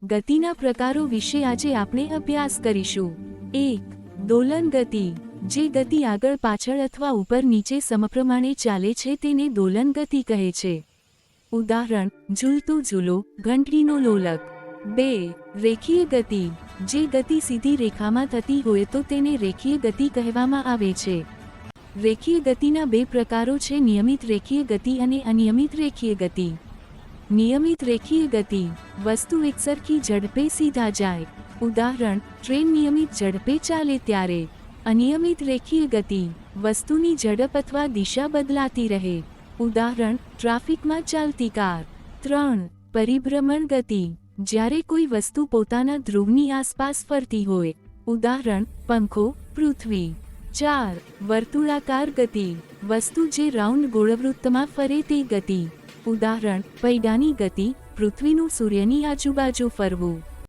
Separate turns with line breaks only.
ગતિના પ્રકારો વિશે આજે આપણે અભ્યાસ કરીશું। 1. દોલન ગતિ। જે ગતિ આગળ પાછળ અથવા ઉપર નીચે સમપ્રમાણે ચાલે છે તેને દોલન ગતિ કહે છે। ઉદાહરણ: ઝૂલતો ઝૂલો, ઘંટડીનો લોલક। 2. રેખીય ગતિ। જે ગતિ સીધી રેખામાં થતી હોય તો તેને રેખીય ગતિ કહેવામાં આવે છે। રેખીય ગતિના બે પ્રકારો છે, નિયમિત રેખીય ગતિ અને અનિયમિત રેખીય ગતિ। નિયમિત રેખીય ગતિ: વસ્તુ એકસરખી ઝડપે સીધા જાય। ઉદાહરણ: ટ્રેન નિયમિત ઝડપે ચાલે ત્યારે। અનિયમિત રેખીય ગતિ: વસ્તુની ઝડપ અથવા દિશા બદલાતી રહે। ઉદાહરણ: ટ્રાફિકમાં ચાલતી કાર। 3. પરિભ્રમણ ગતિ: જ્યારે કોઈ વસ્તુ પોતાના ધ્રુવની આસપાસ ફરતી હોય। ઉદાહરણ: પંખો, પૃથ્વી। 4. વર્તુળાકાર ગતિ: વસ્તુ જે રાઉન્ડ ગોળવૃત્તમાં ફરે તે ગતિ। ઉદાહરણ: પૈડાની ગતિ, પૃથ્વીનું સૂર્યની આજુબાજુ ફરવું।